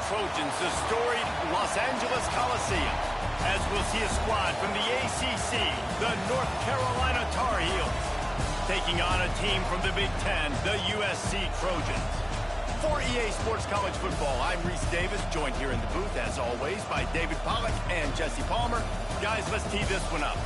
Trojans the storied Los Angeles Coliseum, as we'll see a squad from the ACC, the North Carolina Tar Heels, taking on a team from the Big Ten, the USC Trojans. For EA Sports College Football, I'm Reese Davis, joined here in the booth, as always, by David Pollack and Jesse Palmer. Guys, let's tee this one up.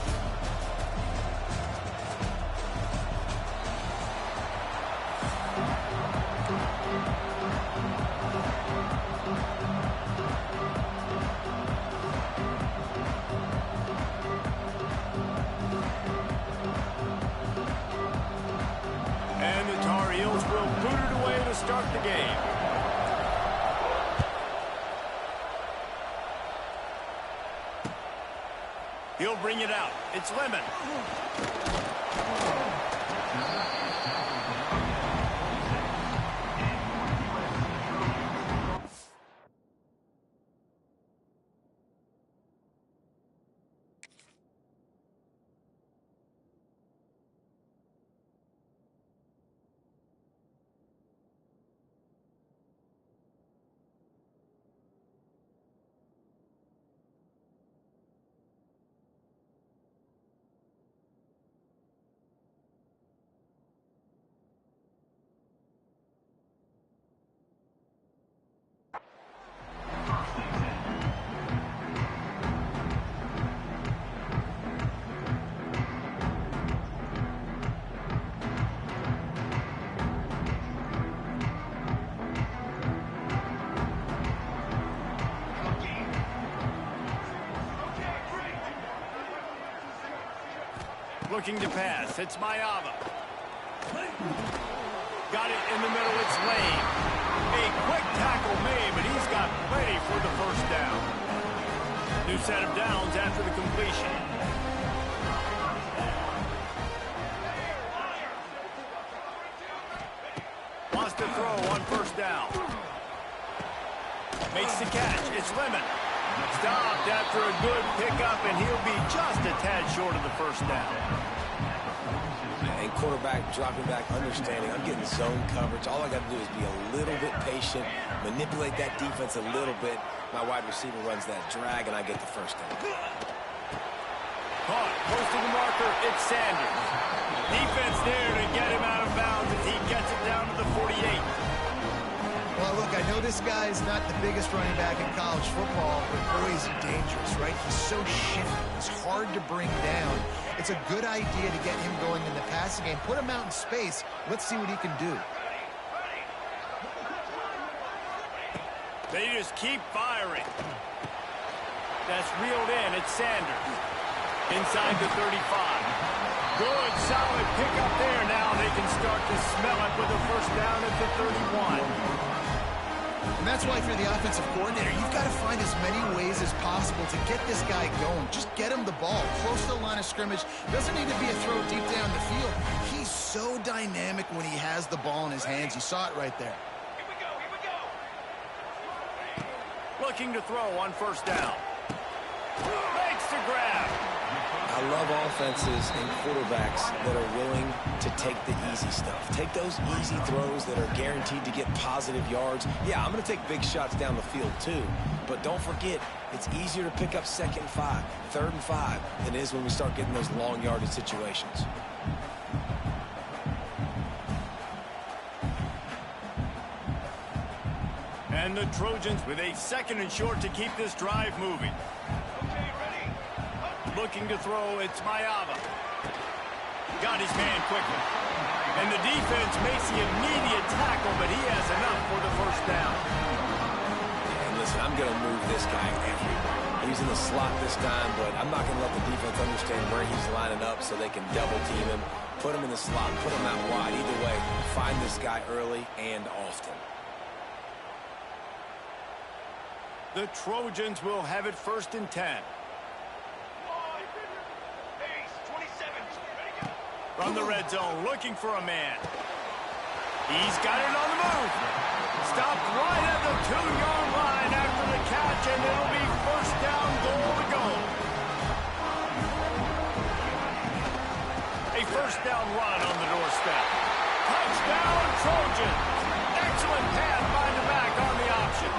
And the Tar Heels will boot it away to start the game. He'll bring it out. It's Lemon. Looking to pass. It's Mayava. Got it in the middle. It's Lane. A quick tackle made, but he's got plenty for the first down. New set of downs after the completion. Wants to throw on first down. Makes the catch. It's Lemon. Stopped after a good pickup, and he'll be just a tad short of the first down. And quarterback dropping back, understanding I'm getting zone coverage. All I got to do is be a little bit patient, manipulate that defense a little bit. My wide receiver runs that drag, and I get the first down. Caught, close to the marker, it's Sanders. Defense there to get him out of bounds as he gets it down to the 48. Well, look, I know this guy is not the biggest running back in college football, but boy, is he dangerous, right? He's so shifty. He's hard to bring down. It's a good idea to get him going in the passing game. Put him out in space. Let's see what he can do. They just keep firing. That's reeled in. It's Sanders. Inside the 35. Good, solid pickup there. Now they can start to smell it with a first down at the 31. And that's why, if you're the offensive coordinator, you've got to find as many ways as possible to get this guy going. Just get him the ball close to the line of scrimmage. Doesn't need to be a throw deep down the field. He's so dynamic when he has the ball in his hands. You saw it right there. Here we go. Looking to throw on first down. Makes the grab. I love offenses and quarterbacks that are willing to take the easy stuff. Take those easy throws that are guaranteed to get positive yards. Yeah, I'm going to take big shots down the field too. But don't forget, it's easier to pick up 2nd and 5, 3rd and 5 than it is when we start getting those long yardage situations. And the Trojans with a 2nd and short to keep this drive moving. Looking to throw, it's Mayava. Got his man quickly. And the defense makes the immediate tackle, but he has enough for the first down. And listen, I'm going to move this guy everywhere. He's in the slot this time, but I'm not going to let the defense understand where he's lining up so they can double team him, put him in the slot, put him out wide. Either way, find this guy early and often. The Trojans will have it 1st and 10. From the red zone, looking for a man. He's got it on the move. Stopped right at the 2-yard line after the catch, and it'll be first down, goal to go. A first down run on the doorstep. Touchdown, Trojans. Excellent pass by the back on the option.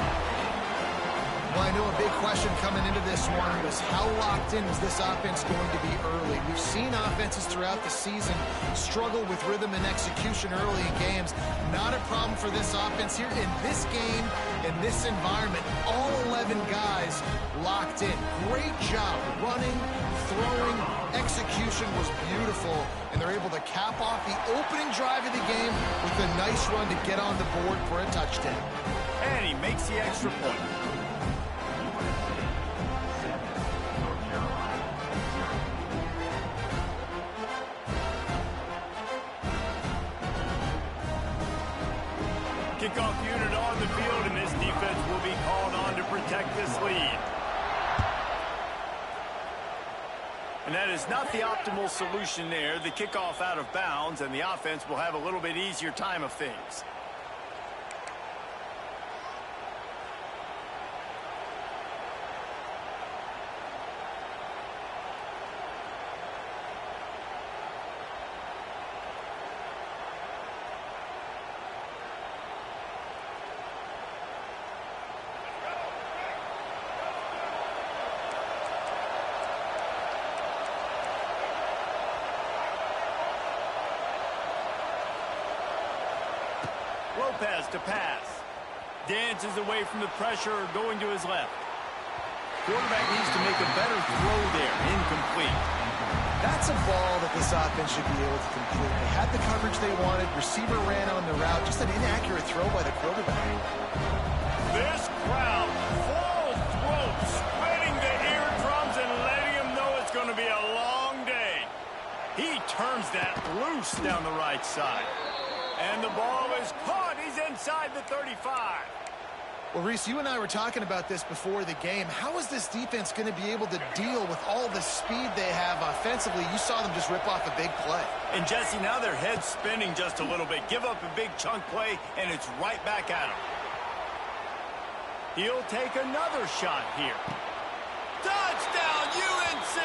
Well, I know a big question coming into this one was how locked in is this offense going to be early? We've seen offenses throughout the season struggle with rhythm and execution early in games. Not a problem for this offense here. In this game, in this environment, all 11 guys locked in. Great job running, throwing, execution was beautiful, and they're able to cap off the opening drive of the game with a nice run to get on the board for a touchdown. And he makes the extra point. Kickoff unit on the field, and this defense will be called on to protect this lead. And that is not the optimal solution there. The kickoff out of bounds, and the offense will have a little bit easier time of things. Lopez to pass. Dances away from the pressure, going to his left. Quarterback needs to make a better throw there. Incomplete. That's a ball that this offense should be able to complete. They had the coverage they wanted. Receiver ran on the route. Just an inaccurate throw by the quarterback. This crowd, full throat, spreading the eardrums and letting him know it's going to be a long day. He turns that loose down the right side. And the ball is caught. He's inside the 35. Well, Reese, you and I were talking about this before the game. How is this defense going to be able to deal with all the speed they have offensively? You saw them just rip off a big play. And, Jesse, now their head's spinning just a little bit. Give up a big chunk play, and it's right back at him. He'll take another shot here. Touchdown, UNC!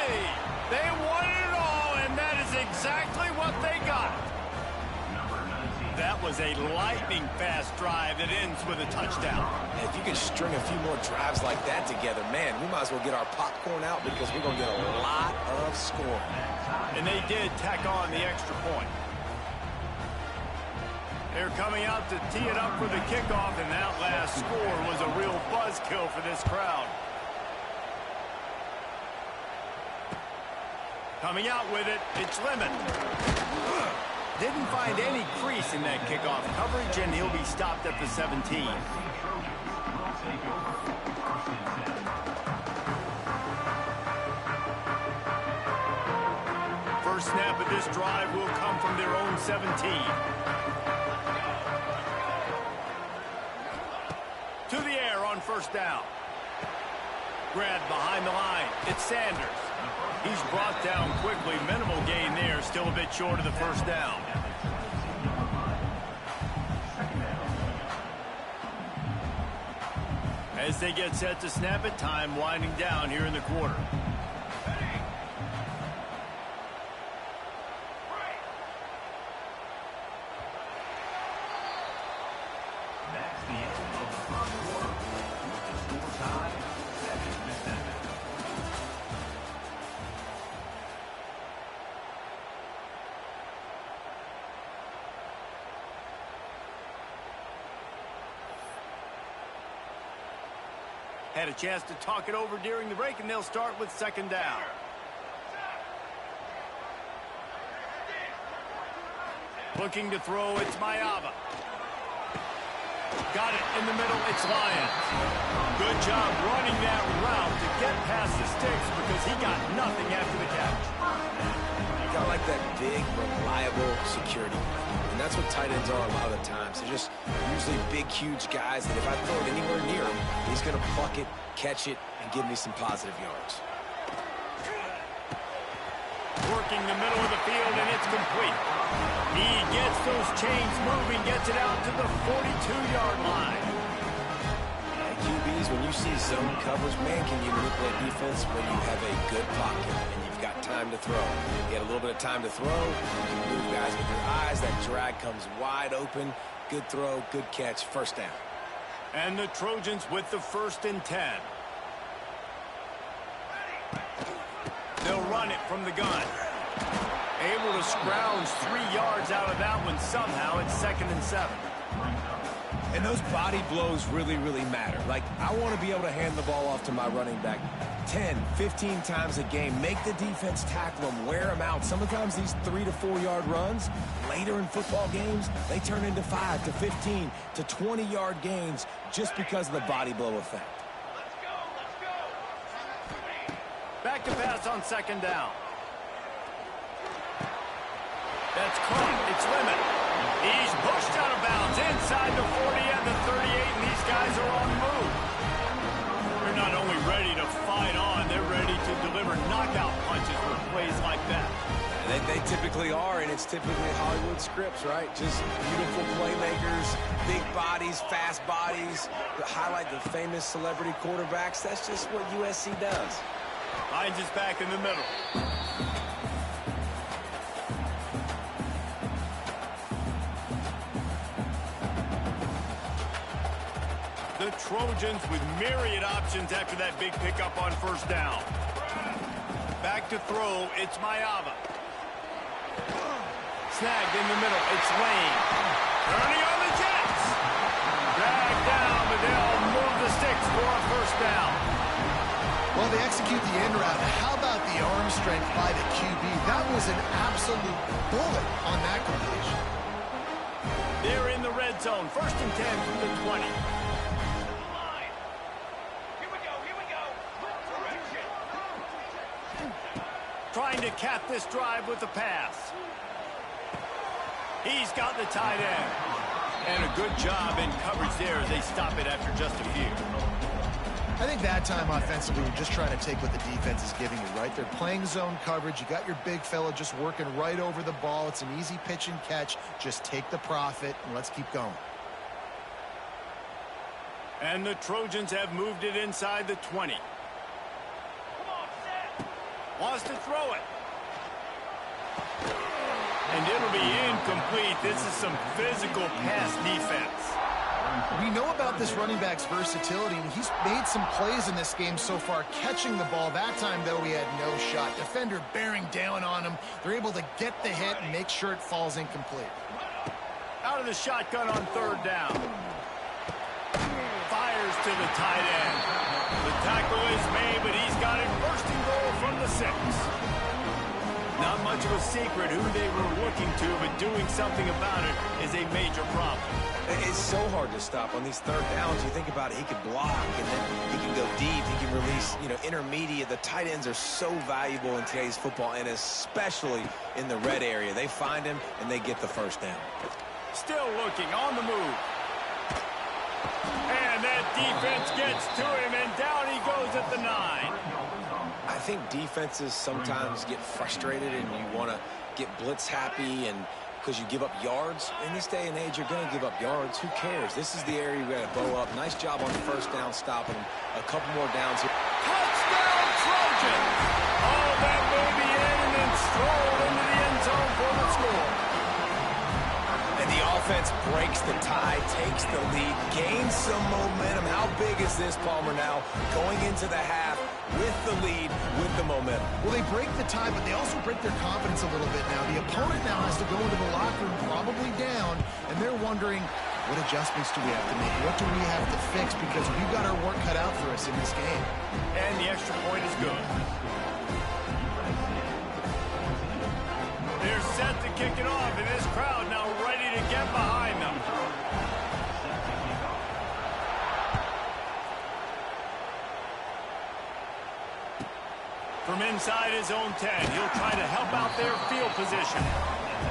They won it all, and that is exactly what they got. That was a lightning-fast drive that ends with a touchdown. If you could string a few more drives like that together, man, we might as well get our popcorn out because we're going to get a lot of scoring. And they did tack on the extra point. They're coming out to tee it up for the kickoff, and that last score was a real buzzkill for this crowd. Coming out with it, it's Lemon. Didn't find any crease in that kickoff coverage, and he'll be stopped at the 17. First snap of this drive will come from their own 17. To the air on first down. Grabbed behind the line. It's Sanders. He's brought down quickly. Minimal gain there. Still a bit short of the first down. As they get set to snap it, time winding down here in the quarter. Had a chance to talk it over during the break, and they'll start with second down. Looking to throw, it's Ncaa. Got it in the middle, it's Lyons. Good job running that route to get past the sticks because he got nothing after the catch. Kind of like that big, reliable security blanket. And that's what tight ends are a lot of the times. They're just usually big, huge guys that if I throw it anywhere near him, he's going to pluck it, catch it, and give me some positive yards. Working the middle of the field, and it's complete. He gets those chains moving, gets it out to the 42-yard line. QBs, when you see zone coverage, man, can you manipulate defense when you have a good pocket and you've got time to throw. You get a little bit of time to throw, you can move guys with your eyes, that drag comes wide open, good throw, good catch, first down. And the Trojans with the 1st and 10. They'll run it from the gun. Able to scrounge 3 yards out of that one somehow. It's 2nd and 7. And those body blows really, really matter. Like, I want to be able to hand the ball off to my running back 10, 15 times a game. Make the defense tackle them, wear them out. Sometimes these 3 to 4 yard runs, later in football games, they turn into 5 to 15 to 20 yard gains just because of the body blow effect. Back to pass on 2nd down. That's caught. It's Lemon. He's pushed out of bounds inside the 40 and the 38, and these guys are on the move. They're not only ready to fight on, they're ready to deliver knockout punches with plays like that. They typically are, and it's typically Hollywood scripts, right? Just beautiful playmakers, big bodies, fast bodies, that highlight the famous celebrity quarterbacks. That's just what USC does. Hines is back in the middle. The Trojans with myriad options after that big pickup on 1st down. Back to throw, it's Ncaa. Snagged in the middle, it's Lane. Turning on the Jets. Dragged down, but they'll move the sticks for a 1st down. Well, they execute the end route. How about the arm strength by the QB? That was an absolute bullet on that completion. They're in the red zone. 1st and 10 from the 20. Trying to cap this drive with the pass. He's got the tight end. And a good job in coverage there as they stop it after just a few. I think that time offensively, you're just trying to take what the defense is giving you, right? They're playing zone coverage. You got your big fella just working right over the ball. It's an easy pitch and catch. Just take the profit and let's keep going. And the Trojans have moved it inside the 20. Wants to throw it. And it'll be incomplete. This is some physical pass defense. We know about this running back's versatility, and he's made some plays in this game so far, catching the ball. That time, though, he had no shot. Defender bearing down on him. They're able to get the hit and make sure it falls incomplete. Out of the shotgun on 3rd down. Fires to the tight end. The tackle is made, but he's got it 1st and goal from the 6. Not much of a secret who they were looking to, but doing something about it is a major problem. It's so hard to stop on these 3rd downs. You think about it, he could block, and then he can go deep. He can release, intermediate. The tight ends are so valuable in today's football, and especially in the red area. They find him, and they get the 1st down. Still looking on the move. And that defense gets to him, and down he goes at the 9. I think defenses sometimes get frustrated, and you want to get blitz happy, and because you give up yards. In this day and age, you're going to give up yards. Who cares? This is the area you got to bow up. Nice job on the 1st down, stopping him. A couple more downs here. Touchdown, Trojans! Oh, that may be in, and then strolled into the end zone for the score. And the offense breaks the tie, takes the lead, gains some momentum. How big is this, Palmer, now? Going into the half with the lead, with the momentum. Well, they break the tie, but they also break their confidence a little bit now. The opponent now has to go into the locker room probably down, and they're wondering, what adjustments do we have to make? What do we have to fix? Because we've got our work cut out for us in this game. And the extra point is good. They're set to kick it off, and this crowd now ready to get behind them. From inside his own 10, he'll try to help out their field position.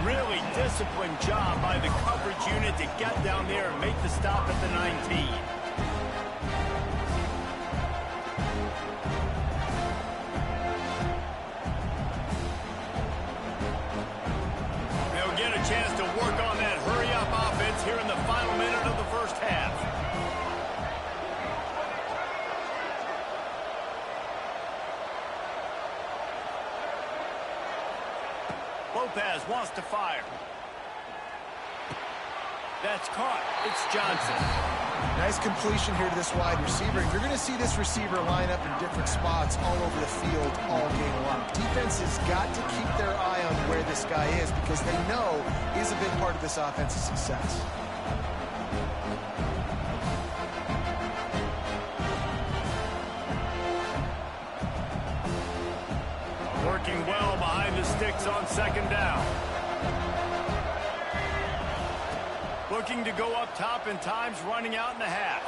Really disciplined job by the coverage unit to get down there and make the stop at the 19. They'll get a chance to work on that hurry-up offense here in the final minute of the 1st half. Lopez wants to fire. That's caught. It's Johnson. Nice completion here to this wide receiver. You're going to see this receiver line up in different spots all over the field all game long. Defense has got to keep their eye on where this guy is because they know he's a big part of this offense's success. Working well behind the sticks on second down. Looking to go up top and time's running out in the half.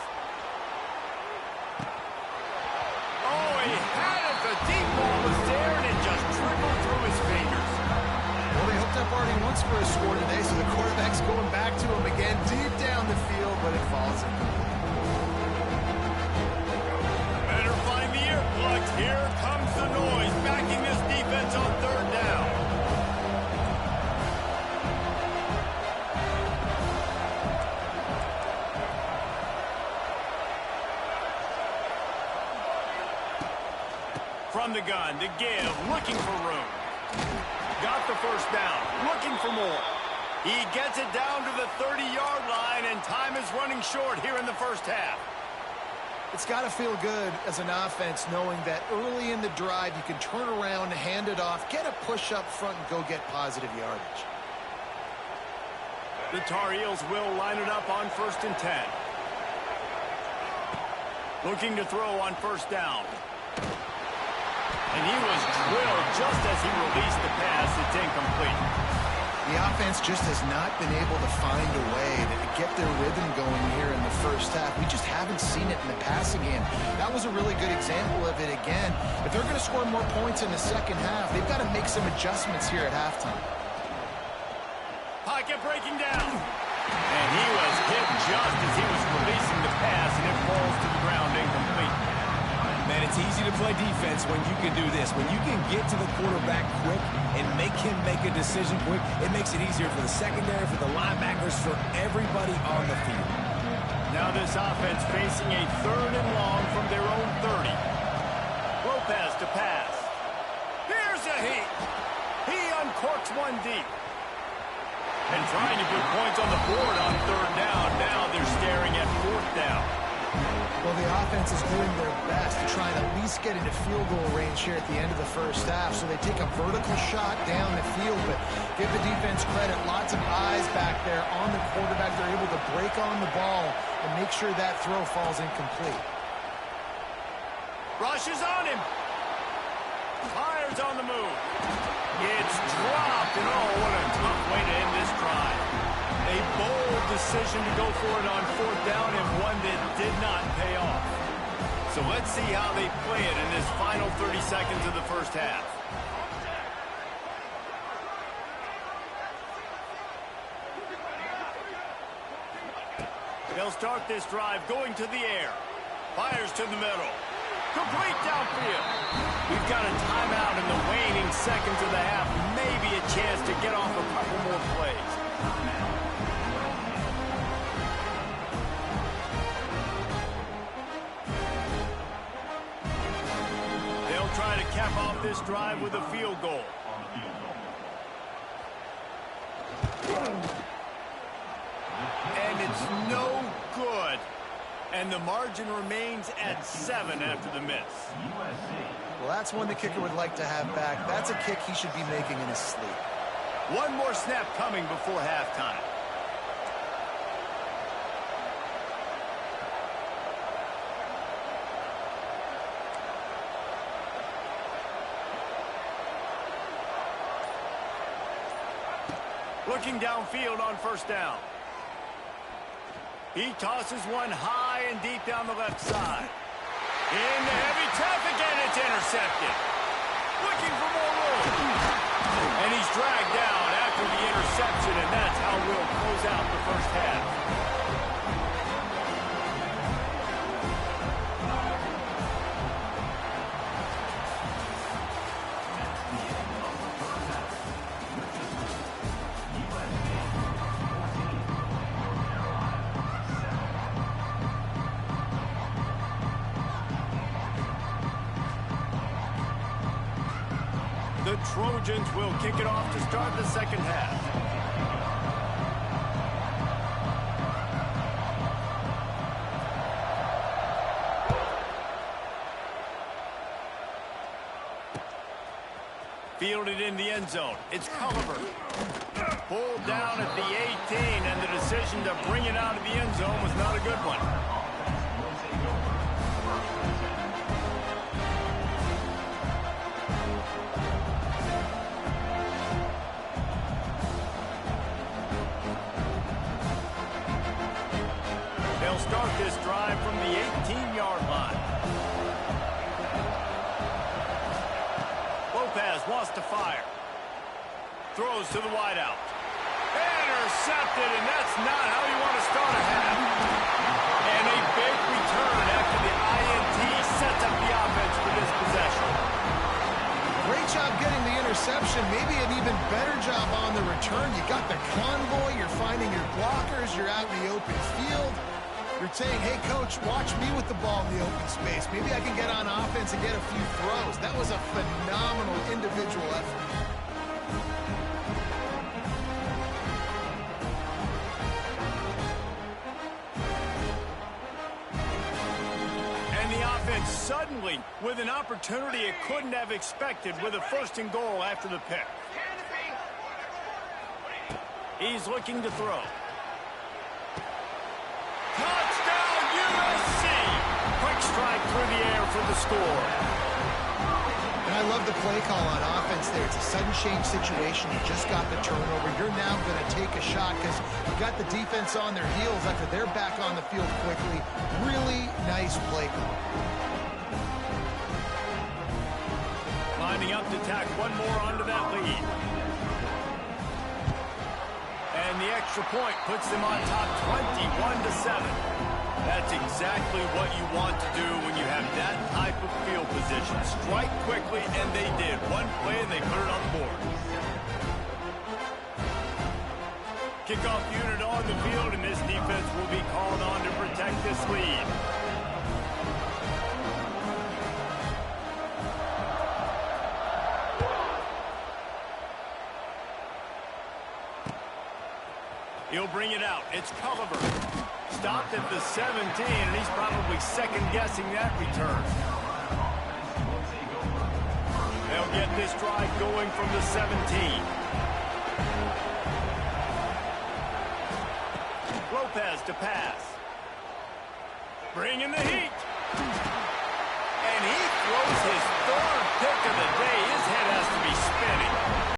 Oh, he had it. The deep ball was there and it just trickled through his fingers. Well, they hooked up already once for a score today, so the quarterback's going back to him again deep down the field, but it falls incomplete. Better find the earplugs. Here comes the noise, backing this defense on third down. From the gun, to give, looking for room. Got the first down, looking for more. He gets it down to the 30-yard line, and time is running short here in the first half. It's got to feel good as an offense knowing that early in the drive you can turn around, hand it off, get a push up front, and go get positive yardage. The Tar Heels will line it up on 1st and 10. Looking to throw on first down. And he was drilled just as he released the pass. It's incomplete. The offense just has not been able to find a way to get their rhythm going here in the first half. We just haven't seen it in the passing game. That was a really good example of it again. If they're going to score more points in the second half, they've got to make some adjustments here at halftime. Pocket breaking down. And he was hit just as he was releasing the pass, and it falls to the ground incomplete. Man, it's easy to play defense when you can do this. When you can get to the quarterback quick and make him make a decision quick, it makes it easier for the secondary, for the linebackers, for everybody on the field. Now this offense facing a 3rd and long from their own 30. Lopez to pass. Here's a heat. He uncorks one deep. And trying to put points on the board on 3rd down. Now they're staring at 4th down. Well, the offense is doing their best to try and at least get into field goal range here at the end of the first half. So they take a vertical shot down the field, but give the defense credit. Lots of eyes back there on the quarterback. They're able to break on the ball and make sure that throw falls incomplete. Rushes on him. Fires on the move. It's dropped, and oh, what a tough way to end this drive. A bold decision to go for it on 4th down, and one that did not pay off. So let's see how they play it in this final 30 seconds of the first half. They'll start this drive going to the air. Fires to the middle. Complete downfield. We've got a timeout in the waning seconds of the half. Maybe a chance to get off a couple more plays. They'll try to cap off this drive with a field goal. And it's no good. And the margin remains at 7 after the miss. Well, that's one the kicker would like to have back. That's a kick he should be making in his sleep. One more snap coming before halftime. Looking downfield on first down. He tosses one high and deep down the left side. Into heavy traffic, and it's intercepted. Looking for more room. And he's dragged down after the interception, and that's how we'll close out the first half. The Trojans will kick it off to start the second half. Fielded in the end zone. It's Culliver. Pulled down at the 18, and the decision to bring it out of the end zone was not a good one. They'll start this drive from the 18-yard line. Lopez wants to fire. Throws to the wideout. Intercepted, and that's not how you want to start a half. And a big return after the INT sets up the offense for this possession. Great job getting the interception. Maybe an even better job on the return. You got the convoy. You're finding your blockers. You're out in the open field. You're saying, hey, coach, watch me with the ball in the open space. Maybe I can get on offense and get a few throws. That was a phenomenal individual effort. And the offense suddenly with an opportunity it couldn't have expected with a 1st and goal after the pick. He's looking to throw. Touchdown, USC! Quick strike through the air for the score. And I love the play call on offense there. It's a sudden change situation. You just got the turnover. You're now going to take a shot because you got the defense on their heels after they're back on the field quickly. Really nice play call. Lining up to tack one more onto that lead. And the extra point puts them on top 21-7. That's exactly what you want to do when you have that type of field position. Strike quickly, and they did. One play, and they put it on the board. Kickoff unit on the field, and this defense will be called on to protect this lead. He'll bring it out. It's Culliver. Stopped at the 17, and he's probably second-guessing that return. They'll get this drive going from the 17. Lopez to pass. Bringing the heat. And he throws his 3rd pick of the day